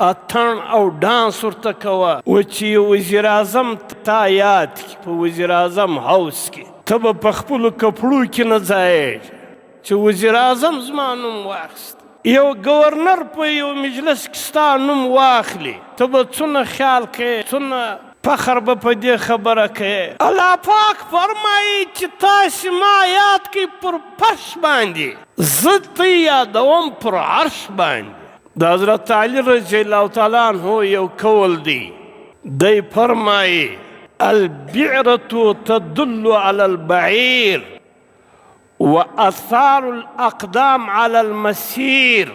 اتڼ او ډانس ورته کوه. و چې یو وزیر اعظم تا یاد کړي په وزیر اعظم هاوس کې، ته به په خپلو کپړو کې نه ځایېږې چې وزیر اعظم زما نوم واخیست. یو گورنر په یو مجلس کې ستا نوم واخلي، ته به څونه خیال کوې، څونه فخر به په دې خبره کوې. الله پاک فرمایي چې تاسې ما یاد کوئ پر فرش باندې، زه ته یادوم پر عرش باندې. د حضرت علی رضی الله تعالی عنه یو قول دی، دی فرمایي البعرة تدل على البعير وأثار الأقدام على المسير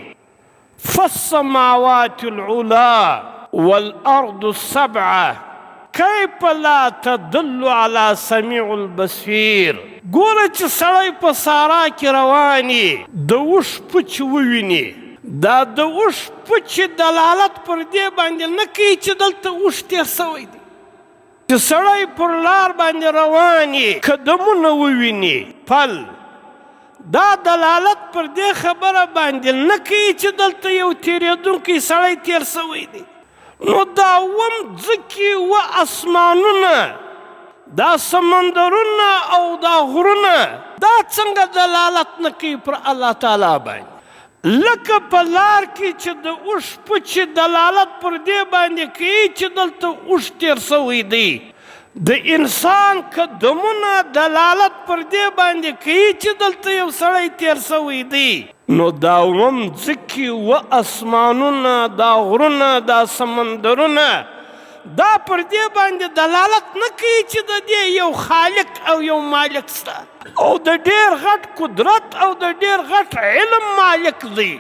فالسماوات العلى والأرض السبعة كيف لا تدل على سميع البصير. ګوره چې سړی په سارا کې رواني د اوښ پچ وویني، دا د اوښ پچ دلالت پر دې باندې نه کوي چې دلته اوښ تېر سوی دی. چې سړی پر لار باندې رواني قدمونه وویني پل، دا دلالت پر دې خبره باندې نه کوي چې دلته یو تېرېدونکی سړی تېر سوی دی. نو دا اووم ځکې و اسمانونه، دا سمندرونه او دا غرونه، دا څنګه دلالت نه کوي پر الله تعالی باندې؟ لکه په لار کې چې د اوښ پچې دلالت پر دې باندې کوي چې دلته اوښ تېر سوی دی، د انسان قدمونه دلالت پر دې باندې کوي چې دلته یو سړی تېر سوی دی. نو دا اووم ځکې و اسمانونه، دا غرونه، دا سمندرونه، دا پر دې باندې دلالت نه کوي چې د دې یو خالق او یو مالک شته، او د ډېر غټ قدرت او د ډېر غټ علم مالک دی.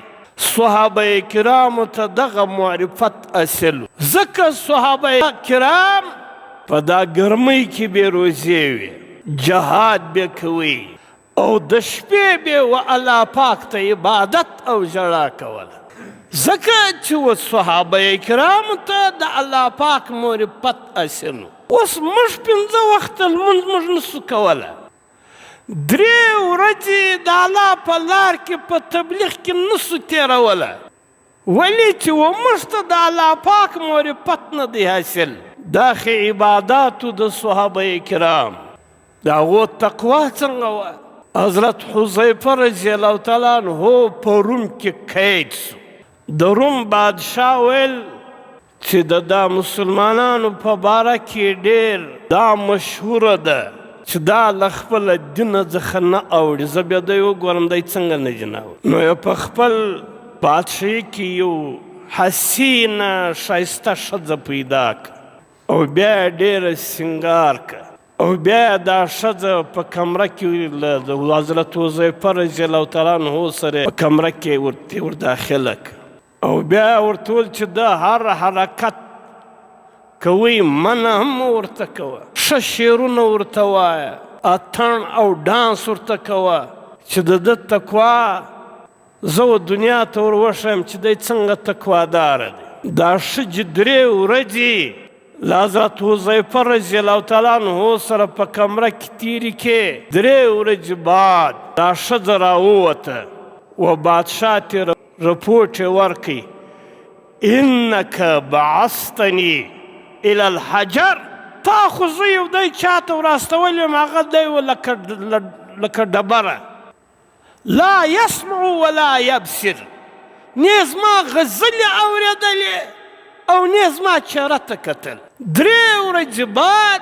صحابه کرامو ته دغه معرفت حاصل، ځکه صحابه کرام په دا ګرمۍ کې بې روزې وي، جهاد به کوي، او د شپې به و الله پاک ته عبادت او ژړا کوله. ځکه چې و صحابه کرامو ته د الله پاک معرفت حاصل و. اوس موږ 5 وخته لمونځ موږ نسو کوله، 3 ورځې د الله په لار کې په تبلیغ کې نسو تېروله، ولې چې و موږ ته د الله پاک معرفت نه دی حاصل. دا خې عباداتو د صحابه کرام، د هغو تقوا څنګه وه؟ حضرت حذیفه رضی الله تعالی عنه په روم کې قید سو. د روم بادشاه ویل چې دا مسلمانانو په باره کې ډېر دا مشهوره ده چې دا له خپله دینه څخه نه اوړي، زه بیا دی وګورم دی څنګه نه جناوي. نو یې په خپل بادشاهي کې یو حسینه ښایسته ښځه پیدا کړه، او بیا یې ډېره سینګار کړه، او بیا دا ښځه په کمره کې د حضرت حذیفه رضی الله تعالی عنه سره په کمره کې ور داخله کړه، او بیا ورته وویل چې د هر حرکت کوئ منع هم ورته کوه، ښه شعرونه ورته وایه، اتڼ او ډانس ورته کوه، چې د ده تقوا زه و دنیا ته ور وښیم چې دی څنګه تقواداره دی. دا ښځې 3 ورځې له حضرت حذیفه رضی الله تعالی عنه سره په کمره کې تېرې کړې. 3 ورځې بعد دا ښځه راووته، و بادشاه ته رپوټ یې ورکړي، انک بعثتني الى الحجر، تا خو زه یو دی چاته وراستولی یم، هغه دی و لکه ډبره، لا یسمع ولا یبصر، نه زما غزلې اورېدلې او نه زما چهره ته کتل. 3 ورځې بعد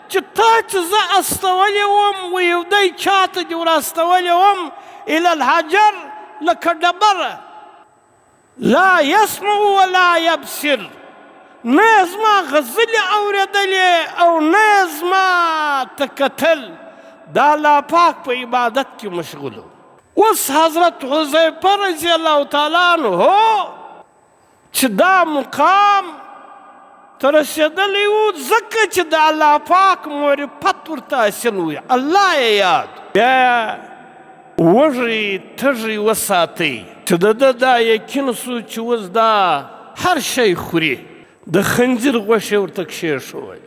چې تا چې زه استولی وم و یو دی چاته دې وراستولی وم الى الحجر لکه ډبره، لا یسمع ولا یبصر، نه زما غزلې اورېدلې او نه زما ته کتل، دا الله پاک په عبادت کې مشغول و. اوس حضرت حذیفه رضی الله تعالی عنه چې دا مقام ته رسېدلی و، ځکه چې د الله پاک معرفت ورته حاصل و، الله یې یاد. بیا وږی تږی وساتئ چې د ده دا یقین سو چې اوس دا هر شی خوري. د خنزیر غوښې ورته کښېښول،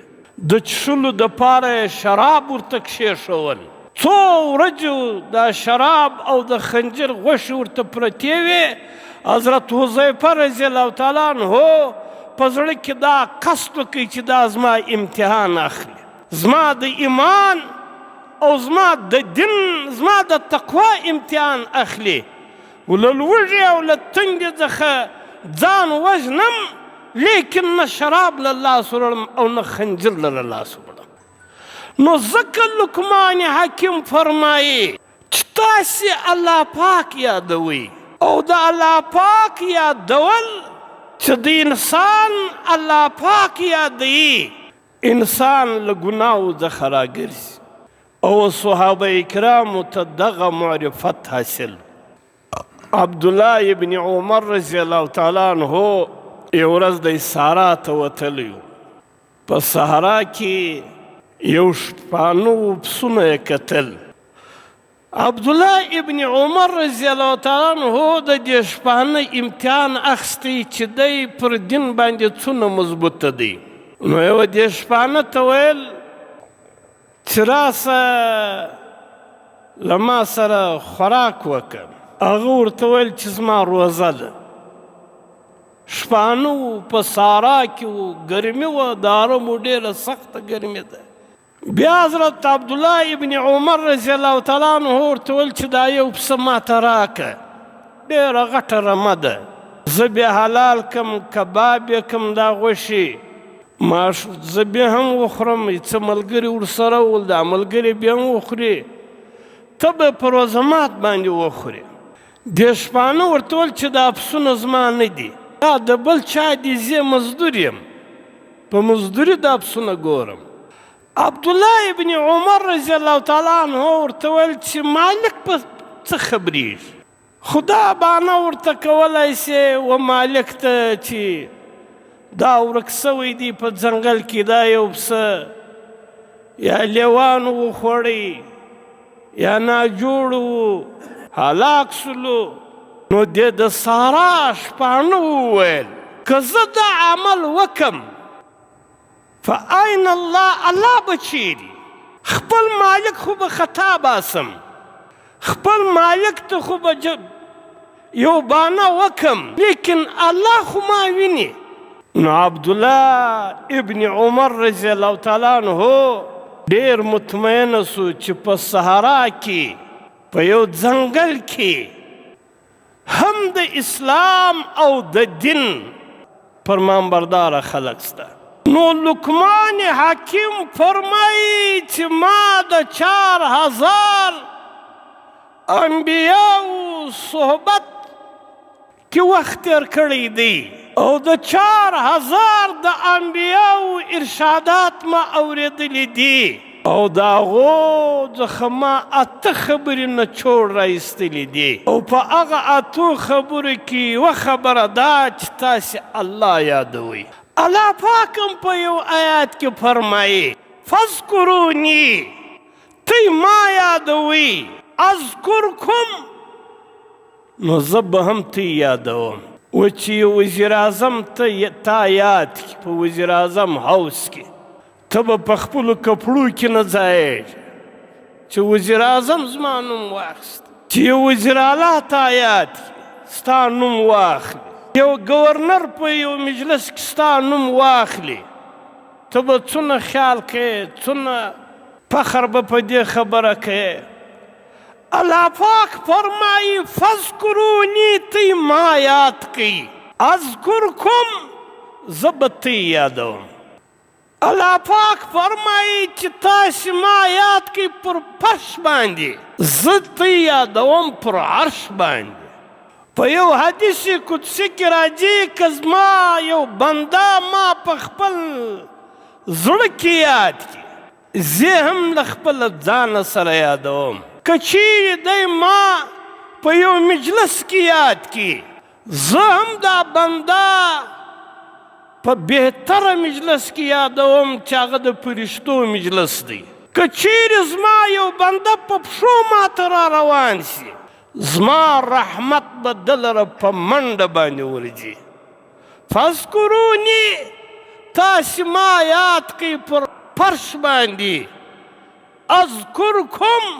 د څښلو دپاره یې شراب ورته کښېښول. 2 ورځې دا شراب او د خنزیر غوښې ورته پرتې وې، حضرت حذیفه رضی الله تعالی عنہ په زړه کې دا قصد وکړي چې دا زما امتحان اخلي، زما د ایمان او زما د دین، زما د تقوا امتحان اخلي، له لوږې او له تندې څخه ځان وژنم، لیکن نه شراب له لاس وړم او نه خنجر له لاس وړم. نو ځکه لقمان حکیم فرمایي چې تاسې الله پاک یادوئ، او د الله پاک یادول چې د انسان الله پاک یادوي، انسان له ګناهو څخه راګرځي. او صحابه کرامو ته دغه معرفت حاصل. عبدالله ابن عمر رضی الله تعالی عنہ یو ورځ د سارا ته وتلی و، په صحرا کې یو شپانه پسونه یې کتل. عبدالله ابن عمر رضی الله تعالی عنہ د دې شپانه امتحان اخیستی چې دی پر دین باندې څونه مضبوطه دی. نو یو دې شپانه ته ویل چې راسه له ما سره خوراک وکړه. هغه ورته ویل چې زما روزه ده. شپانه په صحرا کې و، ګرمي وه، د عربو ډېره سخته ګرمي ده. بیا حضرت عبدالله ابن عمر رضی الله تعالی عنہ ورته ویل چې دا یو پسه ماته راکړه، ډېره غټه رمه ده، زه بیا حلال کم، کباب یې کم، دا غوښې زه بیا هم وخورم، څه ملګري ورسره ول، دا ملګري بیا هم وخوري، ته به په روژه مات باندې وخورې. دې شپانه ورته ویل چې دا پسونه زما نه دي، دا د بل چا دي، زه مزدور یم، په مزدوري دا پسونه ګورم. عبدالله ابن عمر رضی الله تعالی عنہ ورته ویل چې مالک په څه خبرېږي، خو دا بهانه ورته کولی سې و مالک ته چې دا ورک سوی دی په ځنګل کې، دا یو پسه یا لیوانو وخوړی یا ناجوړ و، هلاک سلو. نو دې د سارا شپانه وویل که زه دا عمل وکم فاین الله، الله به چیري؟ خپل مالک خو به خطا باسم، خپل مالک ته خو به یو بانه وکم، لیکن الله خو ما ویني. نو عبدالله ابن عمر رضی الله تعالی عنہ ډېر مطمئنه سو چې په صحرا کې په یو ځنګل کې هم د اسلام او د دین فرمانبرداره خلک شته. نو لقمان حکیم فرمایي چې ما د 4000 انبیاو صحبت کې وخت تېر کړی دی، او د 4000 د انبیاو ارشادات ما اورېدلی دي، او د هغو څخه ما 8 خبرې نچوړ رایستلی دي. او په هغه 8 خبرو کې یوه خبره دا چې تاسې الله یادوئ. الله پاک هم په یو آیات کې فرمایي فاذکروني، تی ما یادوئ، اذکرکم، نو زه به هم تی یادوم. و چې یو وزیر اعظم تا یاد کړي په وزیر اعظم هاوس کې، ته به په خپلو کپړو کې نه ځایېږې چې وزیر اعظم زما نوم واخیست، چې یو وزیر اعلی تا یاد کړي ستا نوم واخلي، یو ګورنر په یو مجلس کې ستا نوم واخلي، ته به څونه خیال کوې، څونه فخر به په دې خبره کوې. الله پاک فرمایي فاذکروني، تی ما یاد کړئ، اذکرکم، زه به تی یادوم. الله پاک فرمایي چې تاسې ما یاد کړئ پر فرش باندې، زه تی یادوم پر عرش باندې. په یو حدیث قدسي کې راځي که زما یو بنده ما په خپل زړه کې یاد کړي، زه هم له خپله ځانه سره یادوم. که چیرې دی ما په یو مجلس کې یاد کړي، زه هم دا بنده په بهتره مجلس کې یادوم چې هغه د فرشتو مجلس دی. که چیرې زما یو بنده په پښو ماته را روان شي، زما رحمت به ده لره په منډه باندې ورځي. فاذکروني، تاسې ما یاد کړئ پر فرش باندې، اذکرکم،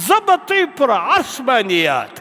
زه به تی پر عرش باندې یاد